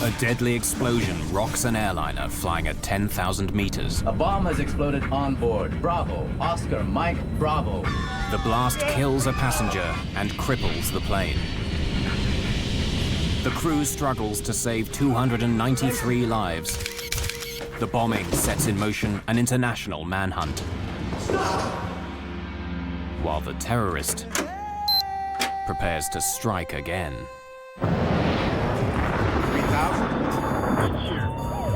A deadly explosion rocks an airliner flying at 10,000 meters. A bomb has exploded on board. Bravo, Oscar, Mike, Bravo. The blast kills a passenger and cripples the plane. The crew struggles to save 293 lives. The bombing sets in motion an international manhunt. While the terrorist prepares to strike again. 3,000?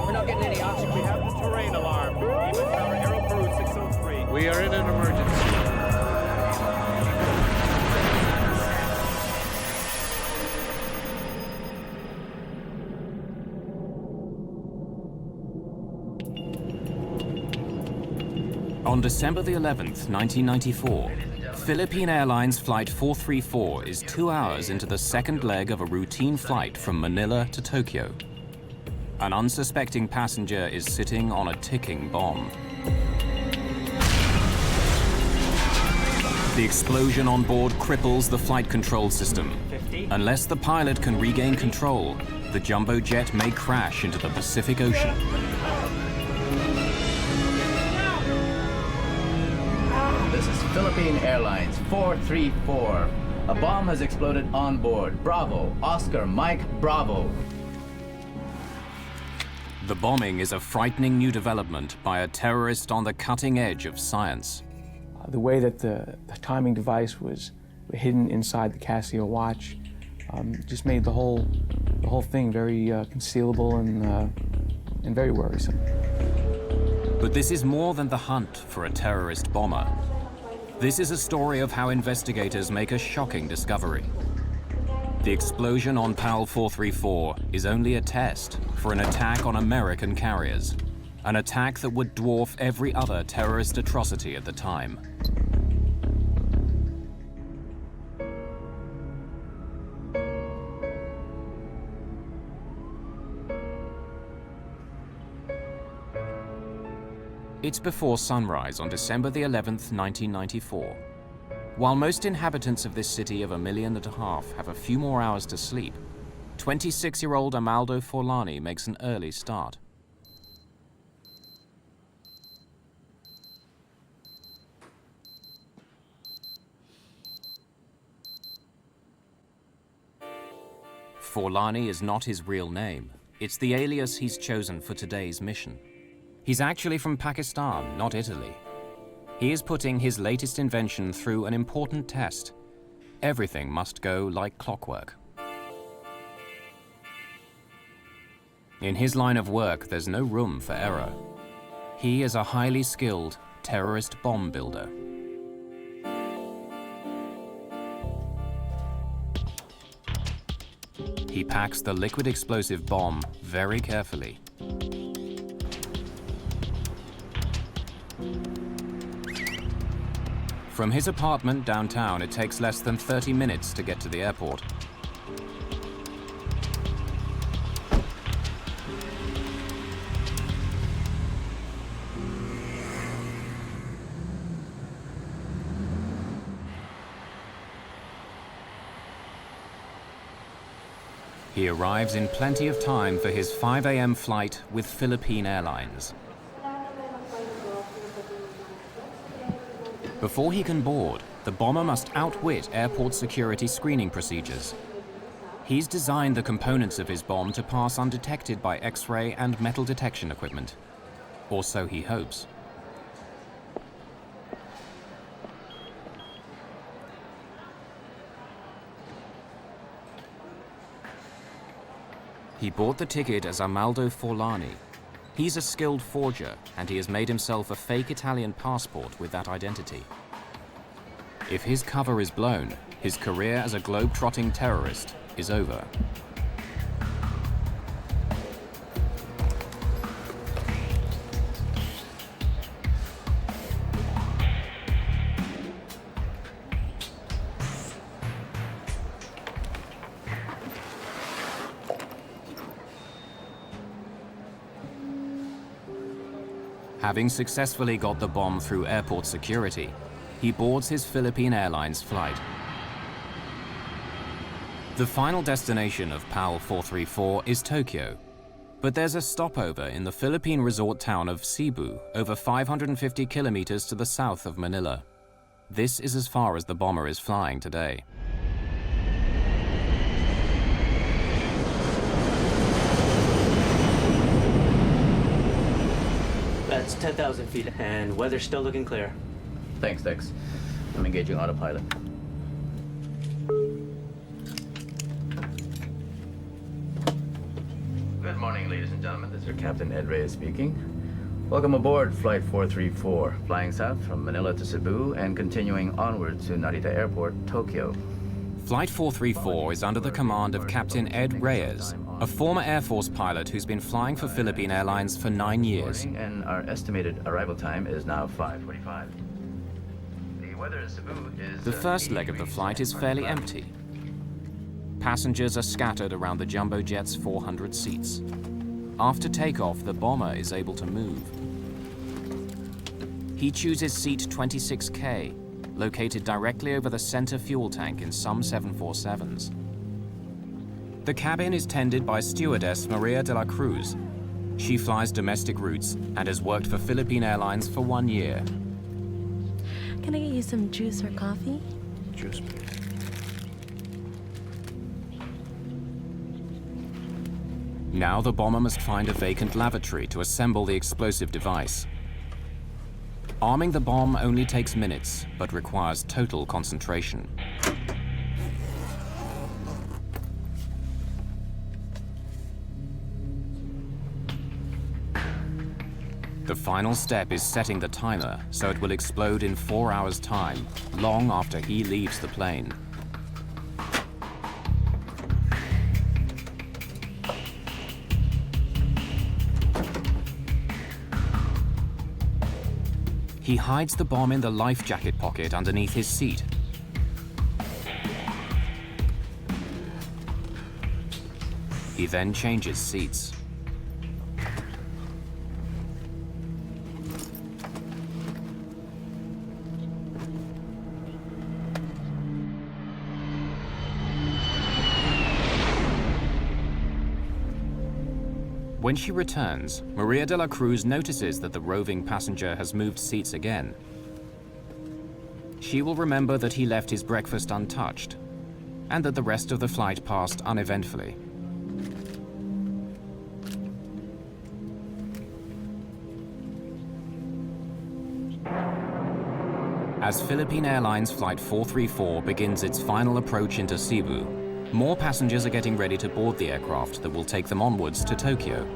We're not getting any oxygen. We have the terrain alarm. Even our Aero Peru 603. We are in an emergency. On December the 11th, 1994, Philippine Airlines Flight 434 is 2 hours into the second leg of a routine flight from Manila to Tokyo. An unsuspecting passenger is sitting on a ticking bomb. The explosion on board cripples the flight control system. Unless the pilot can regain control, the jumbo jet may crash into the Pacific Ocean. This is Philippine Airlines 434. A bomb has exploded on board. Bravo, Oscar, Mike, Bravo. The bombing is a frightening new development by a terrorist on the cutting edge of science. The way that the timing device was hidden inside the Casio watch just made the whole thing very concealable and very worrisome. But this is more than the hunt for a terrorist bomber. This is a story of how investigators make a shocking discovery. The explosion on PAL 434 is only a test for an attack on American carriers, an attack that would dwarf every other terrorist atrocity at the time. It's before sunrise on December the 11th, 1994. While most inhabitants of this city of 1.5 million have a few more hours to sleep, 26-year-old Amaldo Forlani makes an early start. Forlani is not his real name. It's the alias he's chosen for today's mission. He's actually from Pakistan, not Italy. He is putting his latest invention through an important test. Everything must go like clockwork. In his line of work, there's no room for error. He is a highly skilled terrorist bomb builder. He packs the liquid explosive bomb very carefully. From his apartment downtown, it takes less than 30 minutes to get to the airport. He arrives in plenty of time for his 5 a.m. flight with Philippine Airlines. Before he can board, the bomber must outwit airport security screening procedures. He's designed the components of his bomb to pass undetected by X-ray and metal detection equipment. Or so he hopes. He bought the ticket as Amaldo Forlani. He's a skilled forger, and he has made himself a fake Italian passport with that identity. If his cover is blown, his career as a globe-trotting terrorist is over. Having successfully got the bomb through airport security, he boards his Philippine Airlines flight. The final destination of PAL 434 is Tokyo, but there's a stopover in the Philippine resort town of Cebu, over 550 kilometers to the south of Manila. This is as far as the bomber is flying today. That's 10,000 feet, and weather's still looking clear. Thanks, Dex. I'm engaging autopilot. Good morning, ladies and gentlemen. This is your Captain Ed Reyes speaking. Welcome aboard Flight 434, flying south from Manila to Cebu and continuing onward to Narita Airport, Tokyo. Flight 434 is under the command of Captain Ed Reyes, a former Air Force pilot who's been flying for Philippine Airlines for 9 years. And our estimated arrival time is now 5:45. The weather in Cebu is... The first leg of the flight is fairly empty. Passengers are scattered around the jumbo jet's 400 seats. After takeoff, the bomber is able to move. He chooses seat 26K, located directly over the center fuel tank in some 747s. The cabin is tended by stewardess Maria de la Cruz. She flies domestic routes and has worked for Philippine Airlines for 1 year. Can I get you some juice or coffee? Juice, please. Now the bomber must find a vacant lavatory to assemble the explosive device. Arming the bomb only takes minutes, but requires total concentration. The final step is setting the timer so it will explode in 4 hours' time, long after he leaves the plane. He hides the bomb in the life jacket pocket underneath his seat. He then changes seats. When she returns, Maria de la Cruz notices that the roving passenger has moved seats again. She will remember that he left his breakfast untouched, and that the rest of the flight passed uneventfully. As Philippine Airlines Flight 434 begins its final approach into Cebu, more passengers are getting ready to board the aircraft that will take them onwards to Tokyo.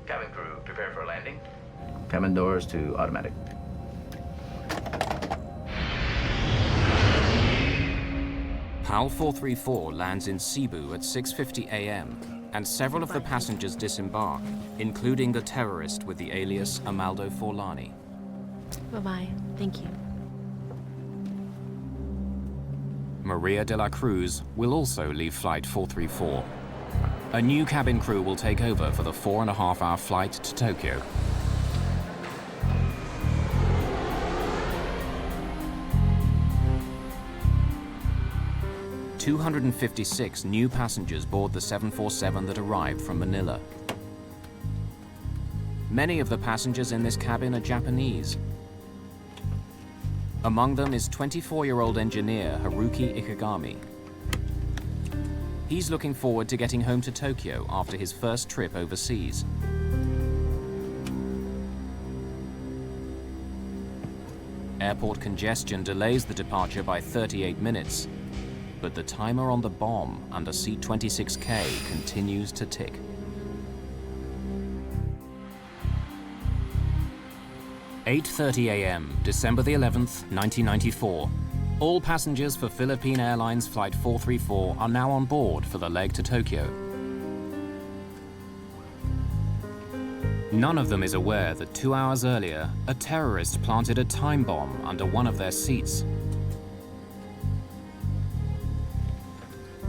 Cabin crew, prepare for landing. Cabin doors to automatic. PAL 434 lands in Cebu at 6:50 a.m. and several of the passengers disembark, including the terrorist with the alias Amaldo Forlani. Bye-bye. Thank you. Maria de la Cruz will also leave Flight 434. A new cabin crew will take over for the 4.5-hour flight to Tokyo. "256 new passengers board the 747 that arrived from Manila. Many of the passengers in this cabin are Japanese. Among them is 24-year-old engineer Haruki Ikegami. He's looking forward to getting home to Tokyo after his first trip overseas. Airport congestion delays the departure by 38 minutes, but the timer on the bomb under seat 26K continues to tick. "8:30 a.m., December the 11th, 1994. All passengers for Philippine Airlines Flight 434 are now on board for the leg to Tokyo. None of them is aware that 2 hours earlier, a terrorist planted a time bomb under one of their seats.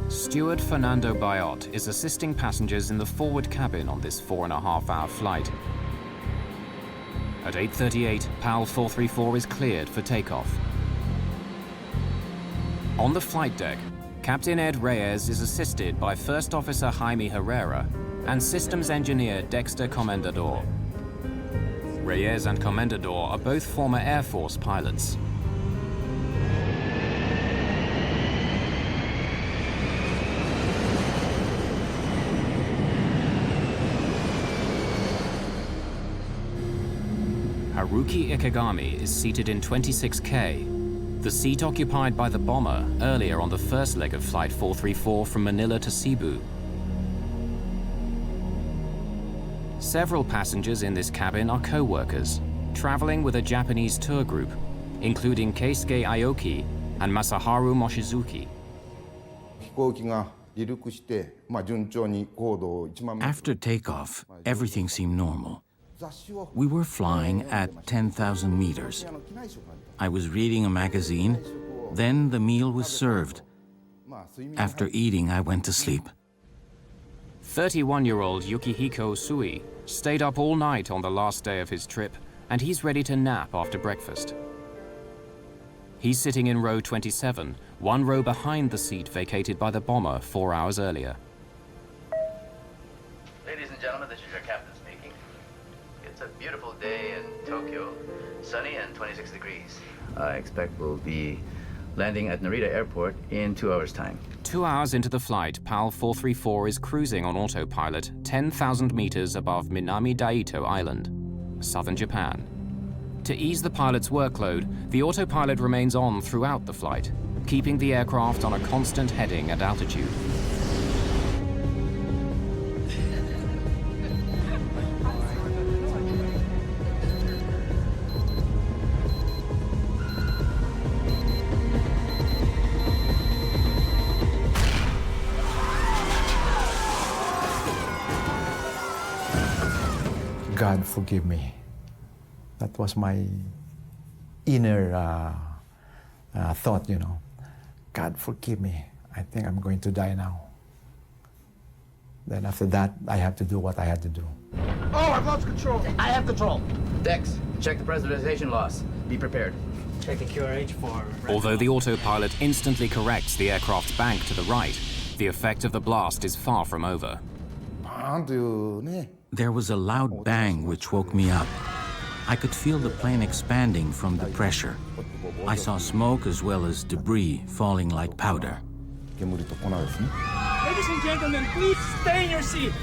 Steward Fernando Bayot is assisting passengers in the forward cabin on this 4.5-hour flight. At 8:38, PAL 434 is cleared for takeoff. On the flight deck, Captain Ed Reyes is assisted by First Officer Jaime Herrera and Systems Engineer Dexter Comendador. Reyes and Comendador are both former Air Force pilots. Haruki Ikegami is seated in 26K, the seat occupied by the bomber earlier on the first leg of Flight 434 from Manila to Cebu. Several passengers in this cabin are co-workers, traveling with a Japanese tour group, including Keisuke Aoki and Masaharu Mochizuki. After takeoff, everything seemed normal. We were flying at 10,000 meters. I was reading a magazine, then the meal was served. After eating, I went to sleep. 31-year-old Yukihiko Usui stayed up all night on the last day of his trip, and he's ready to nap after breakfast. He's sitting in row 27, one row behind the seat vacated by the bomber 4 hours earlier. Ladies and gentlemen, this is your captain speaking. It's a beautiful day in Tokyo, sunny and 26 degrees. I expect we'll be landing at Narita Airport in 2 hours' time. 2 hours into the flight, PAL 434 is cruising on autopilot 10,000 meters above Minami Daito Island, southern Japan. To ease the pilot's workload, the autopilot remains on throughout the flight, keeping the aircraft on a constant heading and altitude. God forgive me. That was my inner thought, you know. God forgive me. I think I'm going to die now. Then after that, I have to do what I had to do. Oh, I've lost control. I have control. Dex, check the pressurization loss. Be prepared. Check the QRH for... Although the autopilot instantly corrects the aircraft's bank to the right, the effect of the blast is far from over. There was a loud bang which woke me up. I could feel the plane expanding from the pressure. I saw smoke as well as debris falling like powder. Ladies and gentlemen, please stay in your seat.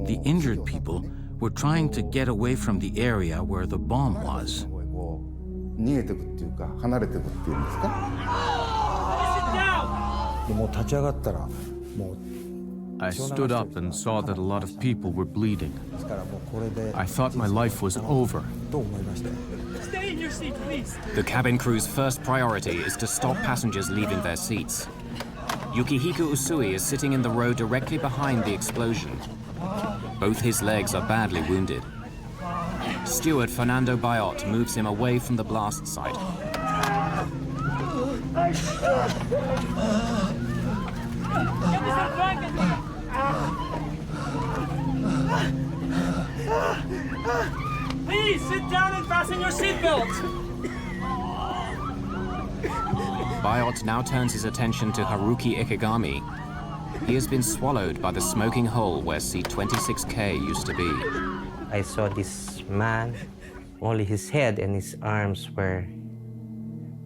The injured people were trying to get away from the area where the bomb was. I stood up and saw that a lot of people were bleeding. I thought my life was over. Stay in your seat, please. The cabin crew's first priority is to stop passengers leaving their seats. Yukihiko Usui is sitting in the row directly behind the explosion. Both his legs are badly wounded. Steward Fernando Bayot moves him away from the blast site. Please sit down and fasten your seatbelt. Bayot now turns his attention to Haruki Ikegami. He has been swallowed by the smoking hole where seat 26K used to be. I saw this man, only his head and his arms were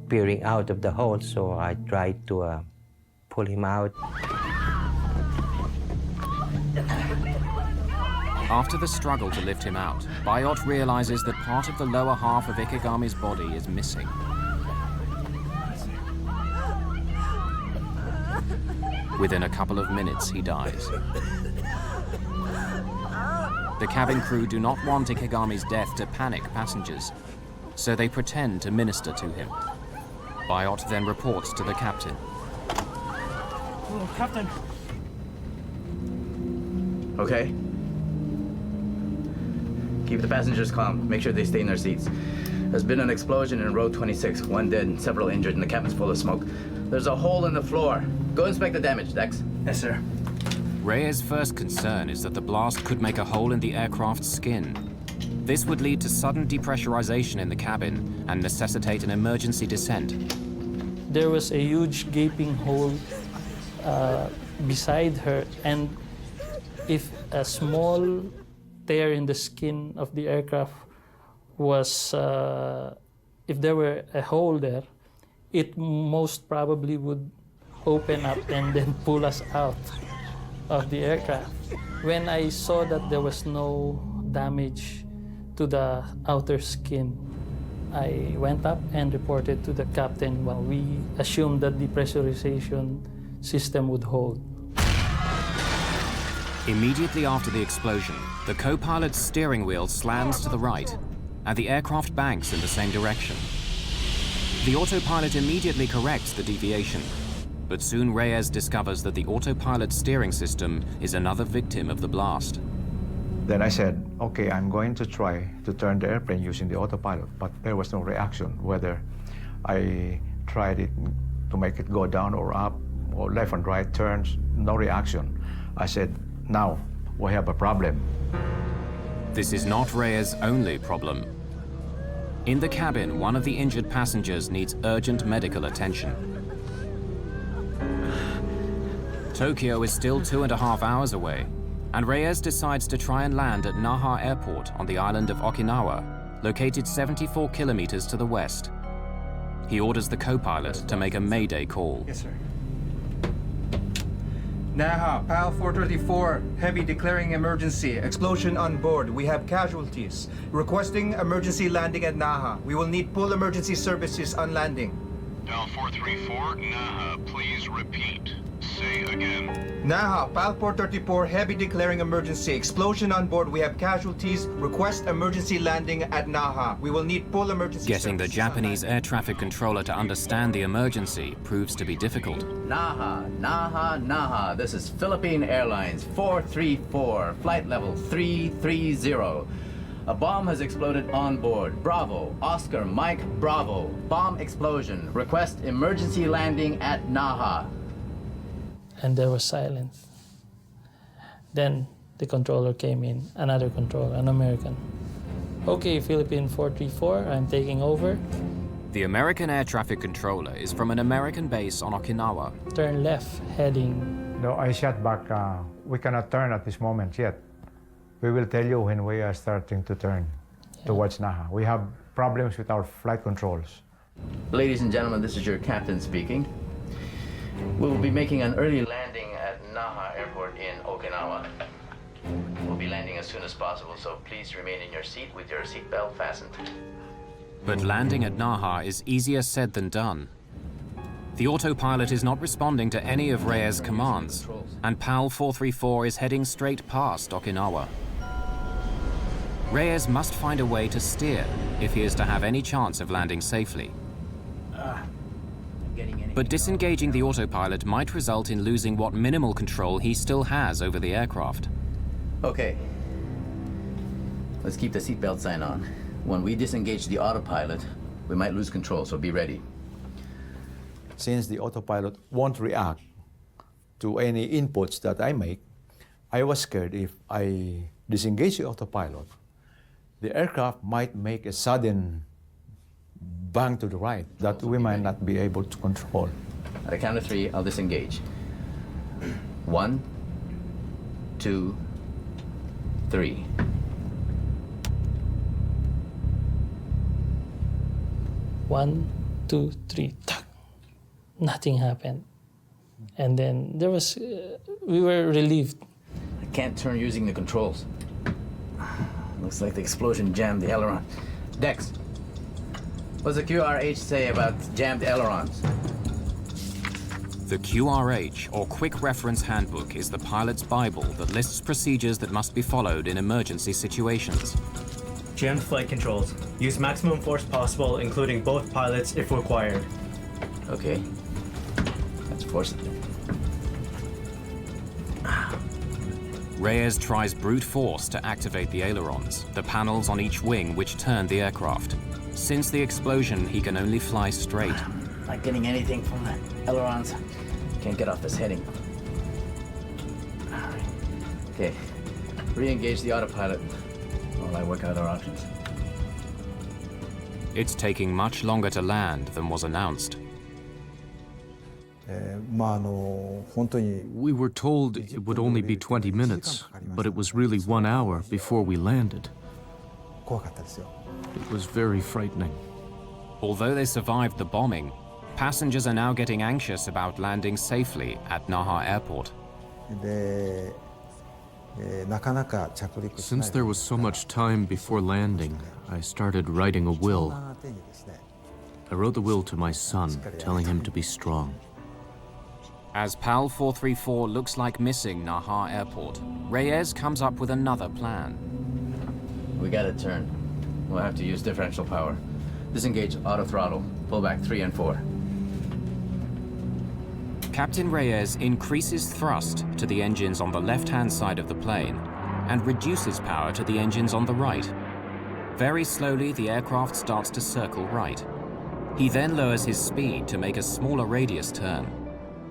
peering out of the hole, so I tried to pull him out. After the struggle to lift him out, Bayot realizes that part of the lower half of Ikegami's body is missing. Within a couple of minutes, he dies. The cabin crew do not want Ikegami's death to panic passengers, so they pretend to minister to him. Bayot then reports to the captain. Oh, Captain. Okay? Keep the passengers calm. Make sure they stay in their seats. There's been an explosion in row 26. One dead and several injured, and the cabin's full of smoke. There's a hole in the floor. Go inspect the damage, Dex. Yes, sir. Reyes' first concern is that the blast could make a hole in the aircraft's skin. This would lead to sudden depressurization in the cabin and necessitate an emergency descent. There was a huge gaping hole beside her, and if a small tear in the skin of the aircraft was, if there were a hole there, it most probably would open up and then pull us out of the aircraft. When I saw that there was no damage to the outer skin, I went up and reported to the captain while we assumed that the pressurization system would hold. Immediately after the explosion, the co-pilot's steering wheel slams to the right, and the aircraft banks in the same direction. The autopilot immediately corrects the deviation, but soon Reyes discovers that the autopilot steering system is another victim of the blast. Then I said, okay, I'm going to try to turn the airplane using the autopilot, but there was no reaction, whether I tried it to make it go down or up, or left and right turns, no reaction. I said, now we have a problem. This is not Reyes' only problem. In the cabin, one of the injured passengers needs urgent medical attention. Tokyo is still 2.5 hours away, and Reyes decides to try and land at Naha Airport on the island of Okinawa, located 74 kilometers to the west. He orders the co-pilot to make a Mayday call. Yes, sir. Naha, PAL 434, heavy declaring emergency. Explosion on board. We have casualties. Requesting emergency landing at Naha. We will need full emergency services on landing. PAL 434, Naha, please repeat. Say again. Naha, PAL 434, heavy declaring emergency. Explosion on board. We have casualties. Request emergency landing at Naha. We will need full emergency Getting the Japanese air traffic controller to understand the emergency proves to be difficult. Naha, Naha, Naha. This is Philippine Airlines 434, flight level 330. A bomb has exploded on board. Bravo, Oscar, Mike, Bravo. Bomb explosion. Request emergency landing at Naha. And there was silence. Then the controller came in, another controller, an American. Okay, Philippine 434, I'm taking over. The American air traffic controller is from an American base on Okinawa. Turn left, heading. No, I shot back. We cannot turn at this moment yet. We will tell you when we are starting to turn towards Naha. We have problems with our flight controls. Ladies and gentlemen, this is your captain speaking. We will be making an early landing at Naha Airport in Okinawa. We'll be landing as soon as possible, so please remain in your seat with your seatbelt fastened. But landing at Naha is easier said than done. The autopilot is not responding to any of Reyes' commands, and PAL 434 is heading straight past Okinawa. Reyes must find a way to steer if he is to have any chance of landing safely. But disengaging the autopilot might result in losing what minimal control he still has over the aircraft. Okay. Let's keep the seatbelt sign on. When we disengage the autopilot, we might lose control, so be ready. Since the autopilot won't react to any inputs that I make, I was scared if I disengage the autopilot, the aircraft might make a sudden bang to the right that we might not be able to control. At a count of 3, I'll disengage. 1, 2, 3. One, two, three. Tuck. Nothing happened. And then there was, we were relieved. I can't turn using the controls. Looks like the explosion jammed the aileron. Dex, what's the QRH say about jammed ailerons? The QRH, or Quick Reference Handbook, is the pilot's Bible that lists procedures that must be followed in emergency situations. Jammed flight controls. Use maximum force possible, including both pilots if required. Okay. Let's force it. Reyes tries brute force to activate the ailerons, the panels on each wing which turn the aircraft. Since the explosion, he can only fly straight. Not getting anything from the ailerons. Can't get off this heading. Okay, re-engage the autopilot while I work out our options. It's taking much longer to land than was announced. We were told it would only be 20 minutes, but it was really 1 hour before we landed. It was very frightening. Although they survived the bombing, passengers are now getting anxious about landing safely at Naha Airport. Since there was so much time before landing, I started writing a will. I wrote the will to my son, telling him to be strong. As PAL 434 looks like missing Naha Airport, Reyes comes up with another plan. We gotta turn. We'll have to use differential power. Disengage auto throttle. Pull back 3 and 4. Captain Reyes increases thrust to the engines on the left-hand side of the plane and reduces power to the engines on the right. Very slowly, the aircraft starts to circle right. He then lowers his speed to make a smaller radius turn.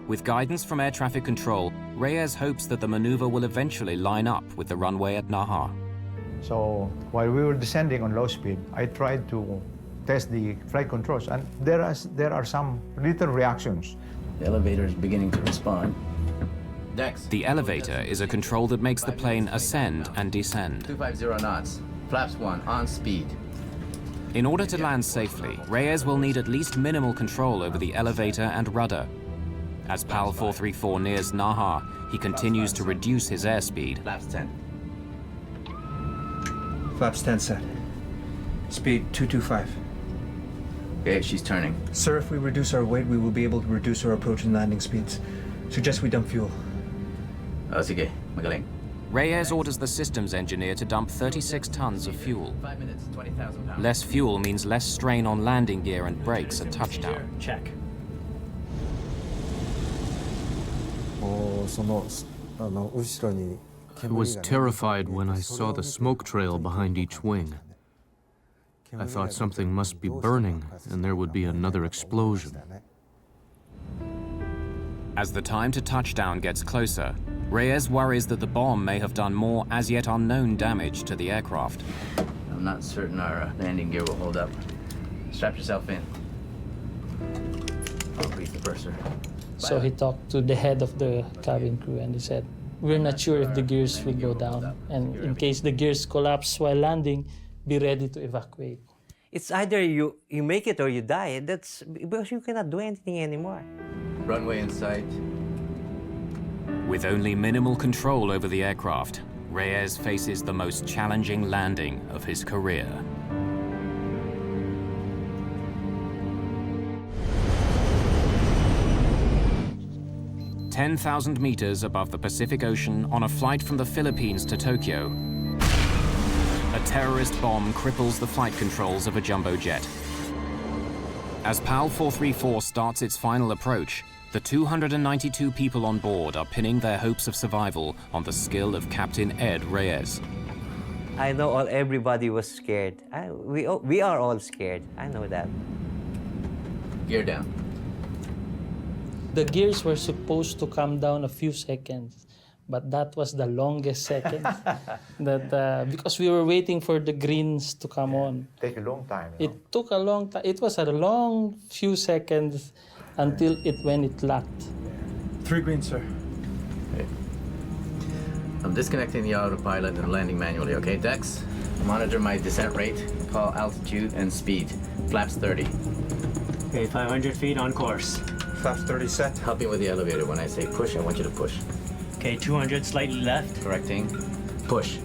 With guidance from air traffic control, Reyes hopes that the maneuver will eventually line up with the runway at Naha. So while we were descending on low speed, I tried to test the flight controls, and there are some little reactions. The elevator is beginning to respond. Dex. The elevator is a control that makes the plane ascend and descend. 250 knots. Flaps 1 on speed. In order to land safely, Reyes will need at least minimal control over the elevator and rudder. As PAL 434 nears Naha, he continues to reduce his airspeed. Flaps 10. Flaps 10 set. Speed 225. Okay, she's turning. Sir, if we reduce our weight, we will be able to reduce our approach and landing speeds. Suggest we dump fuel. Sige, magaling. Reyes orders the systems engineer to dump 36 tons of fuel. 5 minutes, 20,000 pounds. Less fuel means less strain on landing gear and brakes at touchdown. Check. I was terrified when I saw the smoke trail behind each wing. I thought something must be burning and there would be another explosion. As the time to touchdown gets closer, Reyes worries that the bomb may have done more as yet unknown damage to the aircraft. I'm not certain our landing gear will hold up. Strap yourself in. I'll grease the purser. So he talked to the head of the cabin crew and he said, "We're not sure if the gears will go down. And in case the gears collapse while landing, be ready to evacuate." It's either you make it or you die. That's because you cannot do anything anymore. Runway in sight. With only minimal control over the aircraft, Reyes faces the most challenging landing of his career. "10,000 meters above the Pacific Ocean on a flight from the Philippines to Tokyo, a terrorist bomb cripples the flight controls of a jumbo jet. As PAL 434 starts its final approach, the 292 people on board are pinning their hopes of survival on the skill of Captain Ed Reyes. I know everybody was scared. We are all scared. I know that. Gear down. The gears were supposed to come down a few seconds, but that was the longest second. Because we were waiting for the greens to come on. Take a long time. It took a long time. It was a long few seconds until when it locked. 3 green, sir. Okay. I'm disconnecting the autopilot and landing manually, okay? Dex, monitor my descent rate, call altitude and speed. Flaps 30. Okay, 500 feet on course. Flaps 30 set. Help me with the elevator. When I say push, I want you to push. Okay, 200 slightly left. Correcting. Push.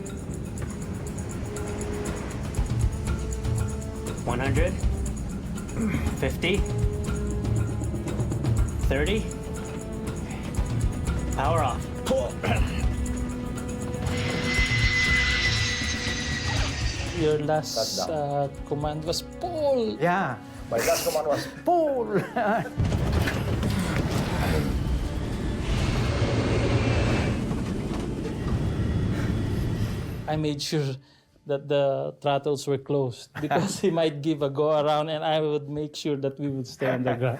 100. 50. 30. Power off. Pull. Your last command was pull. Yeah, my last command was pull. I made sure that the throttles were closed because he might give a go around and I would make sure that we would stay on the ground.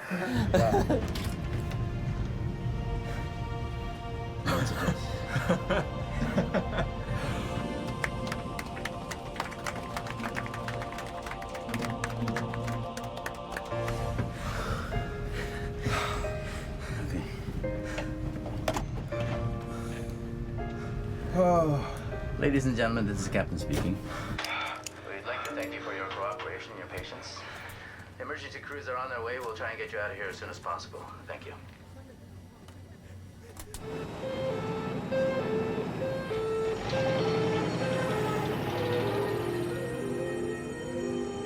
Ladies and gentlemen, this is the captain speaking. We'd like to thank you for your cooperation and your patience. Emergency crews are on their way. We'll try and get you out of here as soon as possible. Thank you.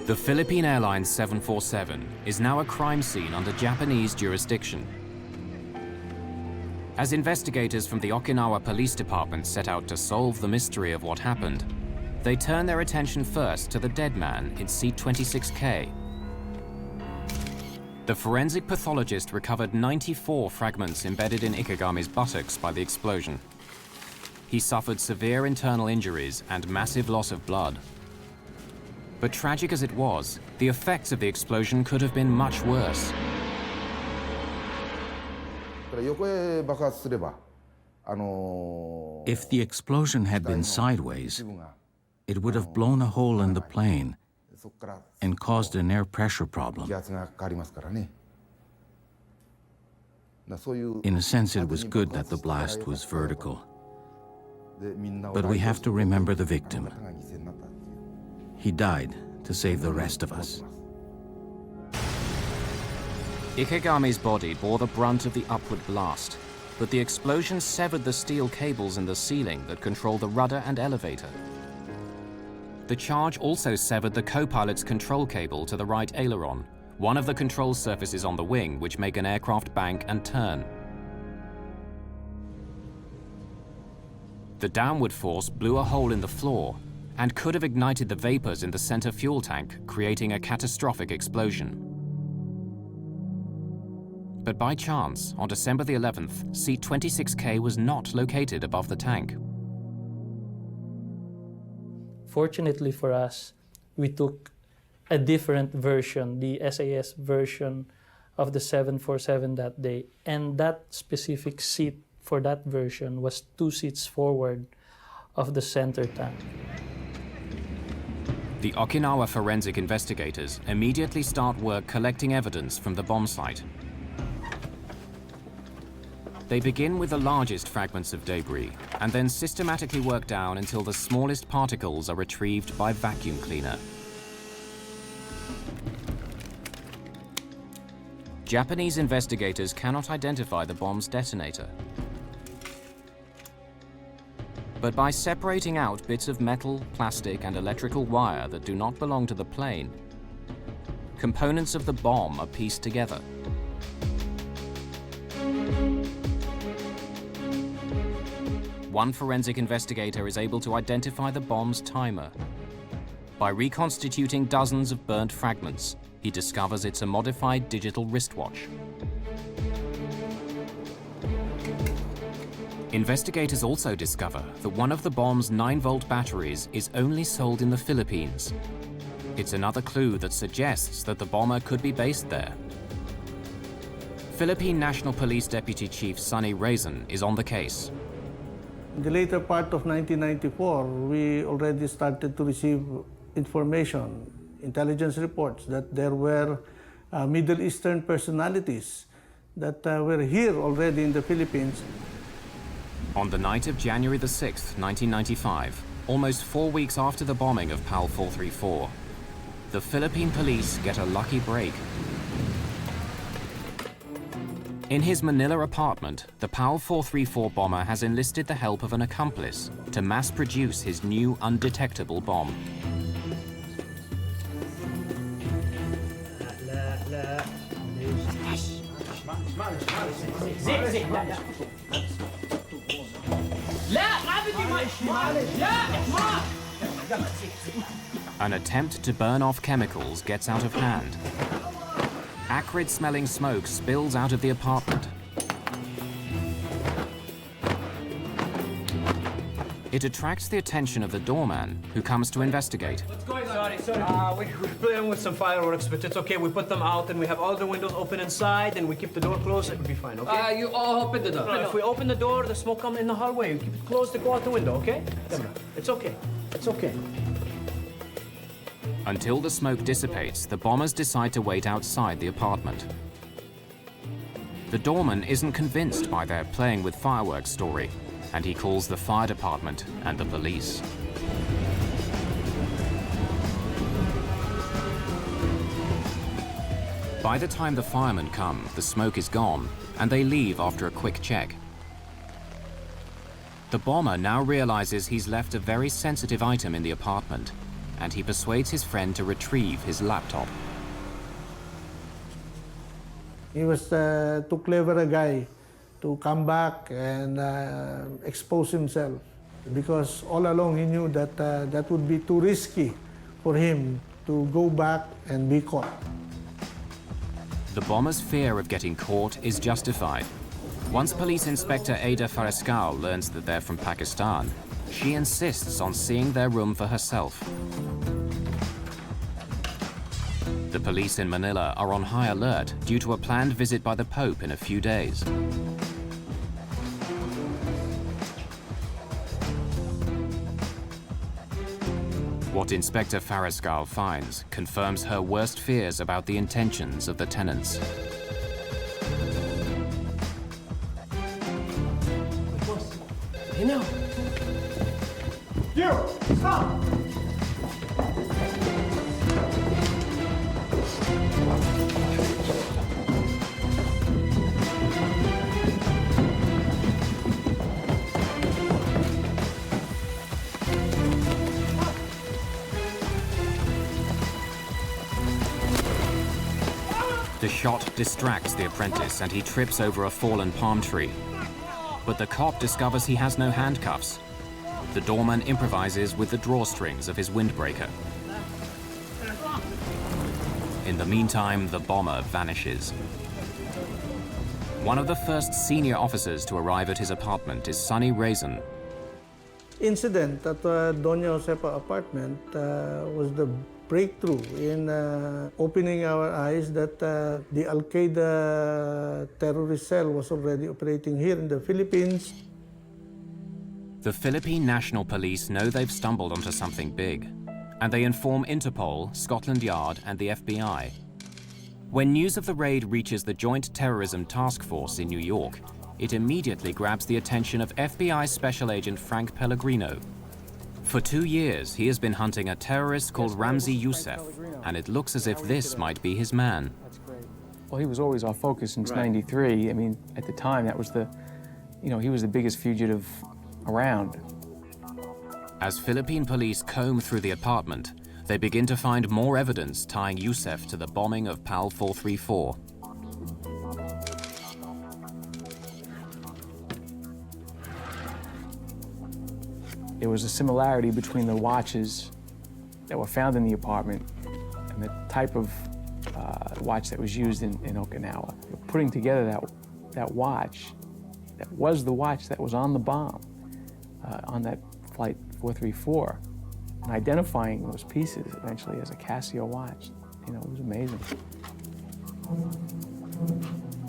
The Philippine Airlines 747 is now a crime scene under Japanese jurisdiction. As investigators from the Okinawa Police Department set out to solve the mystery of what happened, they turn their attention first to the dead man in seat 26K. The forensic pathologist recovered 94 fragments embedded in Ikegami's buttocks by the explosion. He suffered severe internal injuries and massive loss of blood. But tragic as it was, the effects of the explosion could have been much worse. If the explosion had been sideways, it would have blown a hole in the plane and caused an air pressure problem. In a sense, it was good that the blast was vertical. But we have to remember the victim. He died to save the rest of us. Ikegami's body bore the brunt of the upward blast, but the explosion severed the steel cables in the ceiling that control the rudder and elevator. The charge also severed the co-pilot's control cable to the right aileron, one of the control surfaces on the wing which make an aircraft bank and turn. The downward force blew a hole in the floor and could have ignited the vapors in the center fuel tank, creating a catastrophic explosion. But by chance, on December the 11th, seat 26K was not located above the tank. Fortunately for us, we took a different version, the SAS version of the 747 that day, and that specific seat for that version was 2 seats forward of the center tank. The Okinawa forensic investigators immediately start work collecting evidence from the bomb site. They begin with the largest fragments of debris and then systematically work down until the smallest particles are retrieved by vacuum cleaner. Japanese investigators cannot identify the bomb's detonator. But by separating out bits of metal, plastic, and electrical wire that do not belong to the plane, components of the bomb are pieced together. One forensic investigator is able to identify the bomb's timer. By reconstituting dozens of burnt fragments, he discovers it's a modified digital wristwatch. Investigators also discover that one of the bomb's 9-volt batteries is only sold in the Philippines. It's another clue that suggests that the bomber could be based there. Philippine National Police Deputy Chief Sonny Raisin is on the case. In the later part of 1994, we already started to receive information, intelligence reports, that there were Middle Eastern personalities that were here already in the Philippines. On the night of January the 6th, 1995, almost 4 weeks after the bombing of PAL 434, the Philippine police get a lucky break. In his Manila apartment, the PAL 434 bomber has enlisted the help of an accomplice to mass-produce his new undetectable bomb. An attempt to burn off chemicals gets out of hand. Acrid-smelling smoke spills out of the apartment. It attracts the attention of the doorman, who comes to investigate. What's going on? Sorry. We're playing with some fireworks, but it's okay. We put them out, and we have all the windows open inside, and we keep the door closed. It'll be fine, okay? You all open the door. No, if we open the door, the smoke comes in the hallway. We keep it closed to go out the window, okay? It's okay. It's okay. Until the smoke dissipates, the bombers decide to wait outside the apartment. The doorman isn't convinced by their playing with fireworks story. and he calls the fire department and the police. By the time the firemen come, the smoke is gone, and they leave after a quick check. The bomber now realizes he's left a very sensitive item in the apartment, and he persuades his friend to retrieve his laptop. He was too clever a guy to come back and expose himself, because all along he knew that that would be too risky for him to go back and be caught. The bomber's fear of getting caught is justified. Once Police Inspector Ada Farescal learns that they're from Pakistan, she insists on seeing their room for herself. The police in Manila are on high alert due to a planned visit by the Pope in a few days. What Inspector Farescal finds confirms her worst fears about the intentions of the tenants. You know. You! Stop! The shot distracts the apprentice and he trips over a fallen palm tree. But the cop discovers he has no handcuffs. The doorman improvises with the drawstrings of his windbreaker. In the meantime, the bomber vanishes. One of the first senior officers to arrive at his apartment is Sonny Raisin. Incident at Doña Josefa apartment was the breakthrough in opening our eyes that the Al-Qaeda terrorist cell was already operating here in the Philippines. The Philippine National Police know they've stumbled onto something big, and they inform Interpol, Scotland Yard, and the FBI. When news of the raid reaches the Joint Terrorism Task Force in New York, it immediately grabs the attention of FBI Special Agent Frank Pellegrino. For 2 years, he has been hunting a terrorist called Ramzi Yousef, and it looks as if this might be his man. Well, he was always our focus since '93. I mean, at the time, that was he was the biggest fugitive around. As Philippine police comb through the apartment, they begin to find more evidence tying Yousef to the bombing of PAL 434. There was a similarity between the watches that were found in the apartment and the type of watch that was used in Okinawa. Putting together that watch, that was the watch that was on the bomb, on that flight 434, and identifying those pieces eventually as a Casio watch, it was amazing.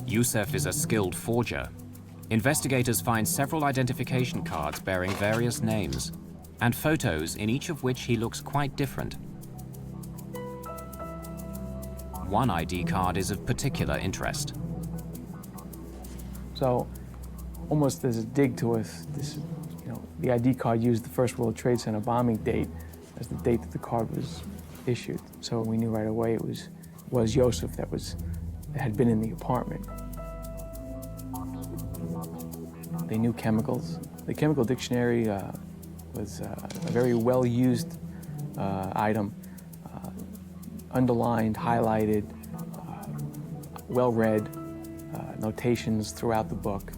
Yousef is a skilled forger. Investigators find several identification cards bearing various names, and photos in each of which he looks quite different. One ID card is of particular interest. So, almost as a dig to us, the ID card used the First World Trade Center bombing date as the date that the card was issued. So we knew right away it was Yousef that had been in the apartment. They knew chemicals. The chemical dictionary was a very well-used item, underlined, highlighted, well-read, notations throughout the book,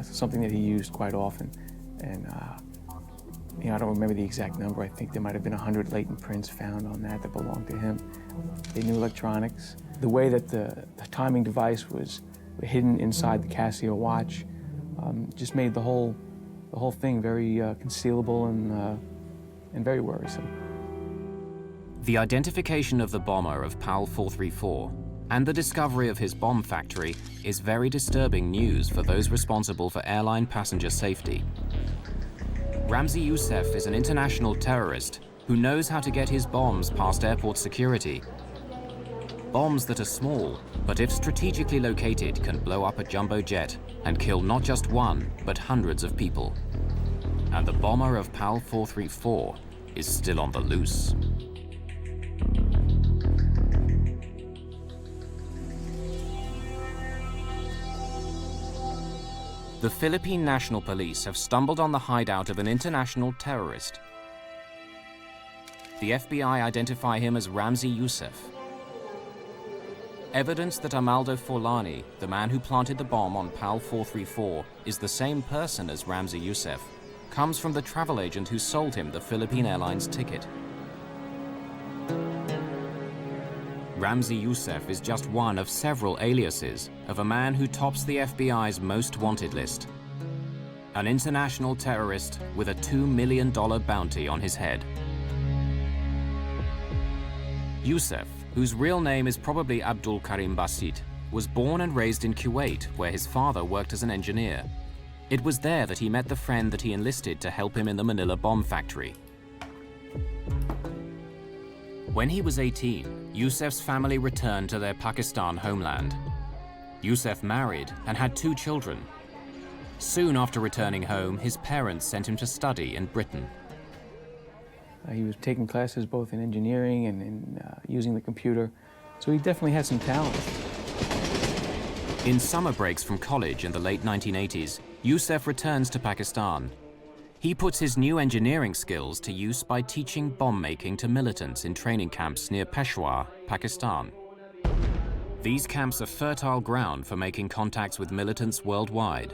something that he used quite often. And I don't remember the exact number. I think there might have been 100 latent prints found on that belonged to him. They knew electronics. The way that the timing device was hidden inside the Casio watch just made the whole thing very concealable and very worrisome. The identification of the bomber of PAL 434 and the discovery of his bomb factory is very disturbing news for those responsible for airline passenger safety. Ramzi Yousef is an international terrorist who knows how to get his bombs past airport security. bombs that are small, but if strategically located, can blow up a jumbo jet and kill not just one, but hundreds of people. And the bomber of PAL 434 is still on the loose. The Philippine National Police have stumbled on the hideout of an international terrorist. The FBI identify him as Ramzi Yousef. Evidence that Amaldo Forlani, the man who planted the bomb on PAL 434, is the same person as Ramzi Yousef, comes from the travel agent who sold him the Philippine Airlines ticket. Ramzi Yousef is just one of several aliases of a man who tops the FBI's most wanted list. An international terrorist with a $2 million bounty on his head. Yousef, whose real name is probably Abdul Karim Basit, was born and raised in Kuwait, where his father worked as an engineer. It was there that he met the friend that he enlisted to help him in the Manila bomb factory. When he was 18, Yousef's family returned to their Pakistan homeland. Yousef married and had 2 children. Soon after returning home, his parents sent him to study in Britain. He was taking classes both in engineering and in using the computer, so he definitely had some talent. In summer breaks from college in the late 1980s, Yousef returns to Pakistan. He puts his new engineering skills to use by teaching bomb making to militants in training camps near Peshawar, Pakistan. These camps are fertile ground for making contacts with militants worldwide.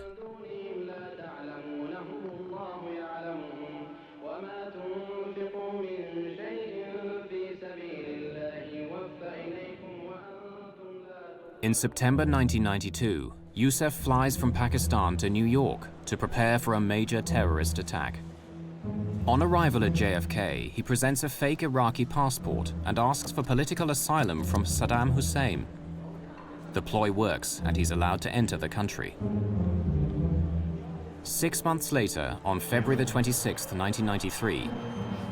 In September 1992, Yousef flies from Pakistan to New York to prepare for a major terrorist attack. On arrival at JFK, he presents a fake Iraqi passport and asks for political asylum from Saddam Hussein. The ploy works and he's allowed to enter the country. 6 months later, on February the 26th, 1993,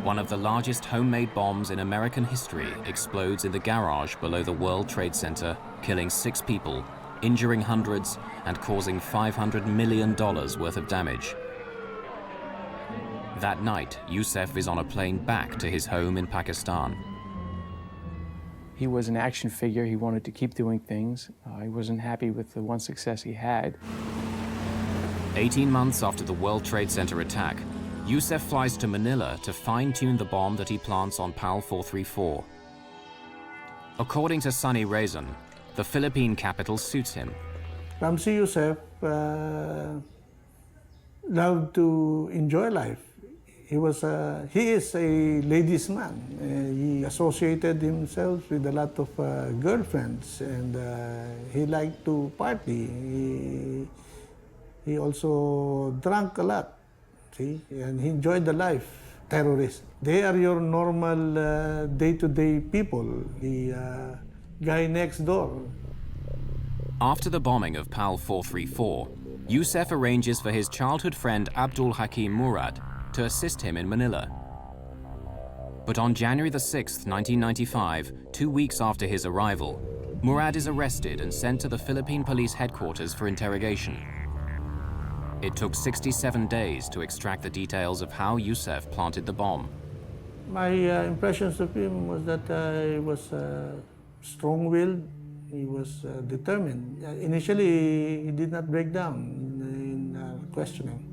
one of the largest homemade bombs in American history explodes in the garage below the World Trade Center, killing 6 people, injuring hundreds, and causing $500 million worth of damage. That night, Yousef is on a plane back to his home in Pakistan. He was an action figure. He wanted to keep doing things. He wasn't happy with the one success he had. 18 months after the World Trade Center attack, Yousef flies to Manila to fine-tune the bomb that he plants on PAL 434. According to Sunny Raisin, the Philippine capital suits him. Ramzi Yousef loved to enjoy life. He is a ladies' man. He associated himself with a lot of girlfriends, and he liked to party. He also drank a lot. See? And he enjoyed the life. Terrorists. They are your normal day-to-day people, the guy next door. After the bombing of PAL 434, Yousef arranges for his childhood friend Abdul Hakim Murad to assist him in Manila. But on January the 6th, 1995, 2 weeks after his arrival, Murad is arrested and sent to the Philippine Police headquarters for interrogation. It took 67 days to extract the details of how Yousef planted the bomb. My impressions of him was that he was strong-willed, he was determined. Initially, he did not break down in questioning.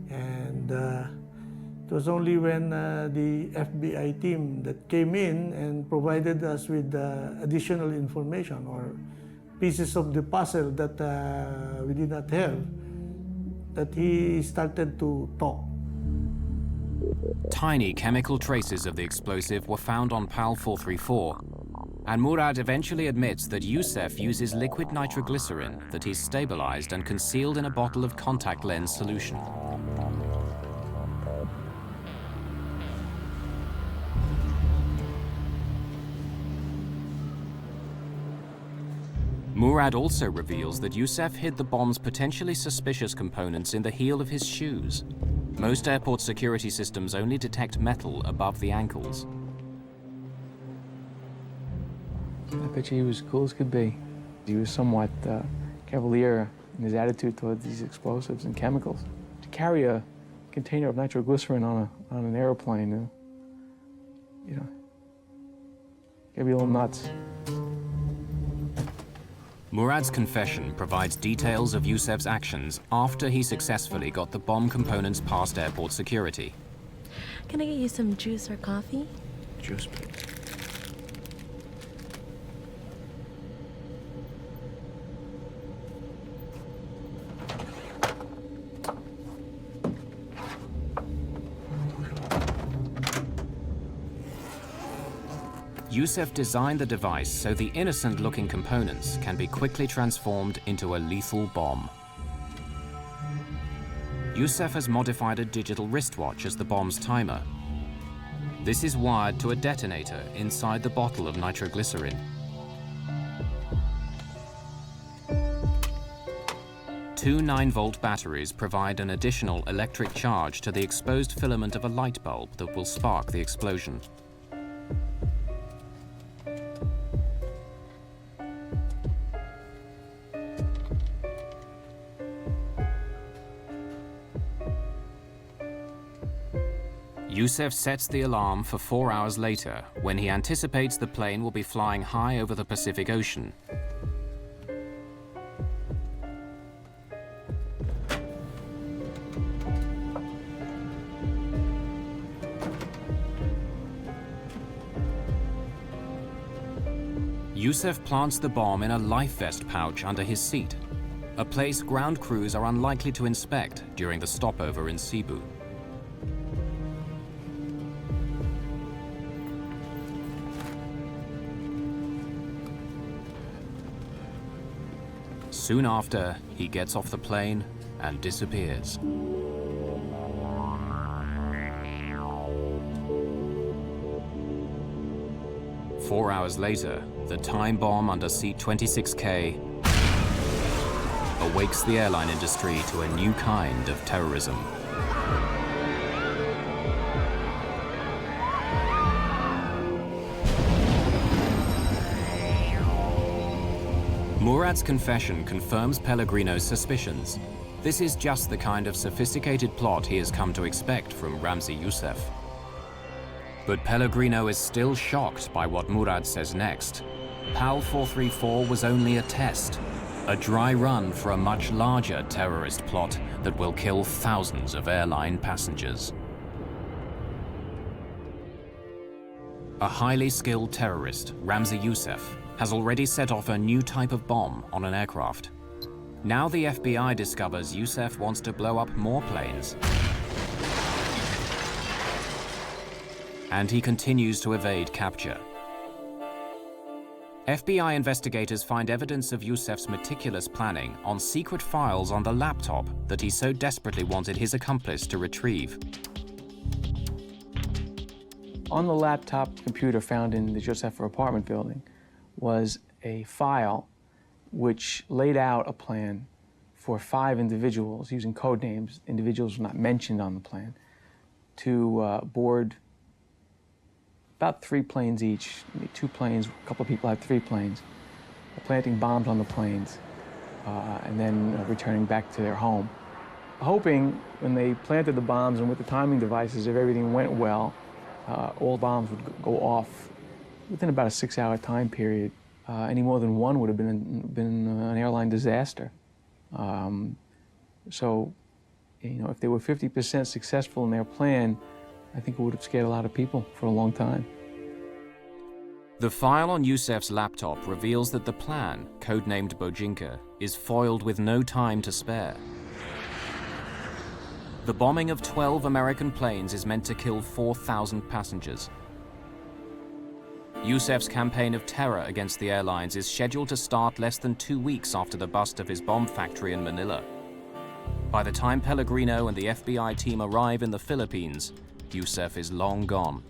And it was only when the FBI team that came in and provided us with additional information or pieces of the puzzle that we did not have, that he started to talk. Tiny chemical traces of the explosive were found on PAL 434, and Murad eventually admits that Yousef uses liquid nitroglycerin that he's stabilized and concealed in a bottle of contact lens solution. Murad also reveals that Yousef hid the bomb's potentially suspicious components in the heel of his shoes. Most airport security systems only detect metal above the ankles. I bet you he was cool as could be. He was somewhat cavalier in his attitude towards these explosives and chemicals. To carry a container of nitroglycerin on an airplane, you know, gotta be a little nuts. Murad's confession provides details of Yousef's actions after he successfully got the bomb components past airport security. Can I get you some juice or coffee? Juice, please. Yousef designed the device so the innocent-looking components can be quickly transformed into a lethal bomb. Yousef has modified a digital wristwatch as the bomb's timer. This is wired to a detonator inside the bottle of nitroglycerin. Two 9-volt batteries provide an additional electric charge to the exposed filament of a light bulb that will spark the explosion. Yousef sets the alarm for 4 hours later, when he anticipates the plane will be flying high over the Pacific Ocean. Yousef plants the bomb in a life vest pouch under his seat, a place ground crews are unlikely to inspect during the stopover in Cebu. Soon after, he gets off the plane and disappears. Four hours later, the time bomb under seat 26K awakes the airline industry to a new kind of terrorism. Murad's confession confirms Pellegrino's suspicions. This is just the kind of sophisticated plot he has come to expect from Ramzi Yousef. But Pellegrino is still shocked by what Murad says next. PAL 434 was only a test, a dry run for a much larger terrorist plot that will kill thousands of airline passengers. A highly skilled terrorist, Ramzi Yousef, has already set off a new type of bomb on an aircraft. Now the FBI discovers Yousef wants to blow up more planes. And he continues to evade capture. FBI investigators find evidence of Yousef's meticulous planning on secret files on the laptop that he so desperately wanted his accomplice to retrieve. On the laptop computer found in the Yousef apartment building was a file which laid out a plan for 5 individuals using code names. Individuals were not mentioned on the plan, to board about 3 planes each, 2 planes, a couple of people had 3 planes, planting bombs on the planes, and then returning back to their home. Hoping when they planted the bombs and with the timing devices, if everything went well, all bombs would go off within about a 6-hour time period. Any more than one would have been an airline disaster. So, you know, if they were 50% successful in their plan, I think it would have scared a lot of people for a long time. The file on Yousef's laptop reveals that the plan, codenamed Bojinka, is foiled with no time to spare. The bombing of 12 American planes is meant to kill 4,000 passengers. Yousef's campaign of terror against the airlines is scheduled to start less than 2 weeks after the bust of his bomb factory in Manila. By the time Pellegrino and the FBI team arrive in the Philippines, Yousef is long gone.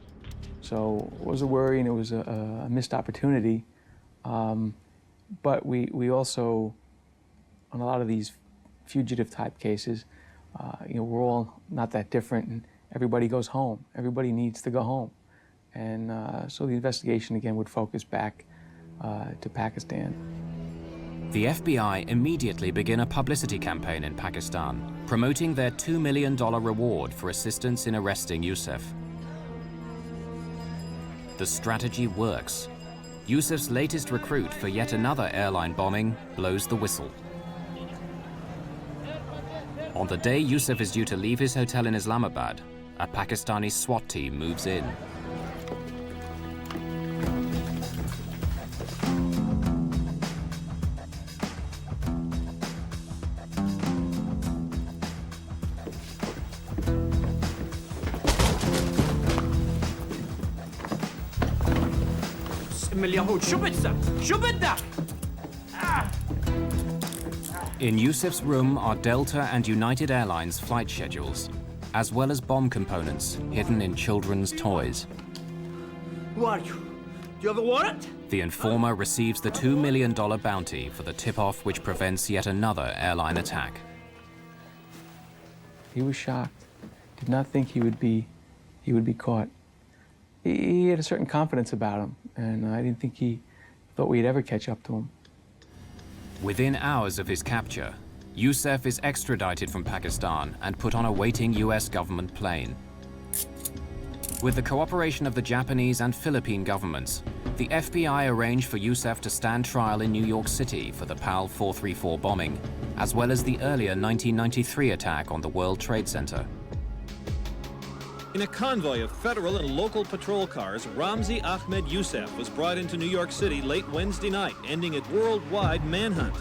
So it was a worry and it was a missed opportunity. But we also, on a lot of these fugitive type cases, you know, we're all not that different and everybody goes home. Everybody needs to go home. And so the investigation again would focus back to Pakistan. The FBI immediately begin a publicity campaign in Pakistan, promoting their $2 million reward for assistance in arresting Yousef. The strategy works. Yousef's latest recruit for yet another airline bombing blows the whistle. On the day Yousef is due to leave his hotel in Islamabad, a Pakistani SWAT team moves in. In Yousef's room are Delta and United Airlines flight schedules, as well as bomb components hidden in children's toys. Who are you? Do you have a warrant? The informer receives the $2 million bounty for the tip-off which prevents yet another airline attack. He was shocked. Did not think he would be caught. He had a certain confidence about him, and I didn't think he thought we'd ever catch up to him. Within hours of his capture, Yousef is extradited from Pakistan and put on a waiting US government plane. With the cooperation of the Japanese and Philippine governments, the FBI arranged for Yousef to stand trial in New York City for the PAL 434 bombing, as well as the earlier 1993 attack on the World Trade Center. In a convoy of federal and local patrol cars, Ramzi Ahmed Yousef was brought into New York City late Wednesday night, ending a worldwide manhunt.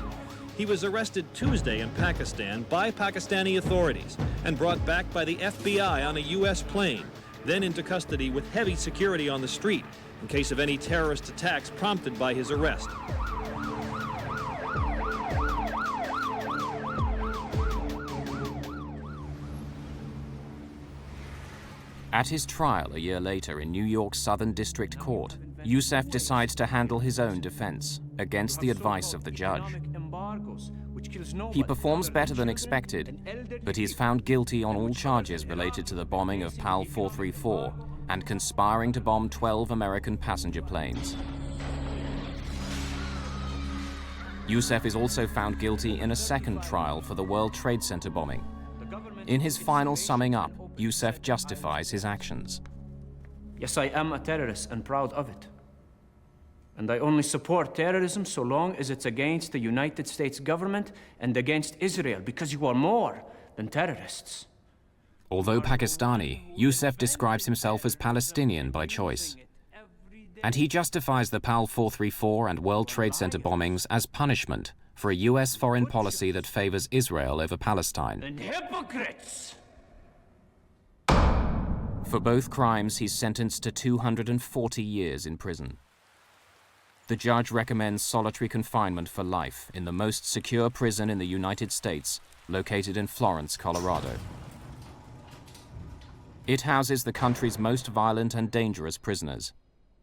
He was arrested Tuesday in Pakistan by Pakistani authorities and brought back by the FBI on a U.S. plane, then into custody with heavy security on the street in case of any terrorist attacks prompted by his arrest. At his trial a year later in New York's Southern District Court, Yousef decides to handle his own defense against the advice of the judge. He performs better than expected, but he's found guilty on all charges related to the bombing of PAL 434 and conspiring to bomb 12 American passenger planes. Yousef is also found guilty in a second trial for the World Trade Center bombing. In his final summing up, Yousef justifies his actions. Yes, I am a terrorist and proud of it. And I only support terrorism so long as it's against the United States government and against Israel, because you are more than terrorists. Although Pakistani, Yousef describes himself as Palestinian by choice. And he justifies the PAL 434 and World Trade Center bombings as punishment for a US foreign policy that favors Israel over Palestine. And hypocrites! For both crimes, he's sentenced to 240 years in prison. The judge recommends solitary confinement for life in the most secure prison in the United States, located in Florence, Colorado. It houses the country's most violent and dangerous prisoners,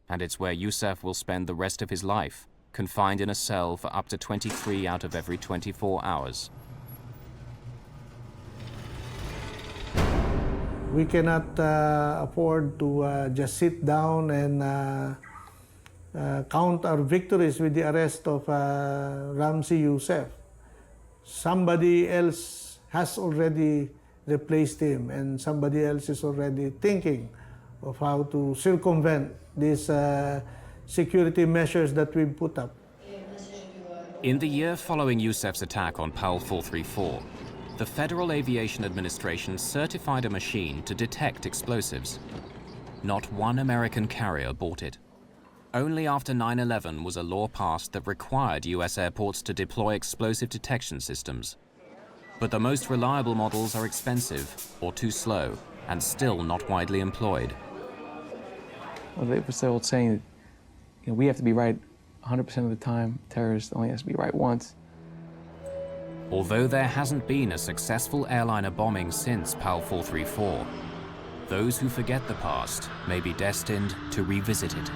and it's where Yousef will spend the rest of his life, confined in a cell for up to 23 out of every 24 hours. We cannot afford to just sit down and count our victories with the arrest of Ramzi Yousef. Somebody else has already replaced him, and somebody else is already thinking of how to circumvent these security measures that we've put up. In the year following Yousef's attack on PAL 434, the Federal Aviation Administration certified a machine to detect explosives. Not one American carrier bought it. Only after 9/11 was a law passed that required US airports to deploy explosive detection systems. But the most reliable models are expensive or too slow and still not widely employed. Well, it was the old saying that we have to be right 100% of the time. Terrorist only has to be right once. Although there hasn't been a successful airliner bombing since PAL 434, those who forget the past may be destined to revisit it.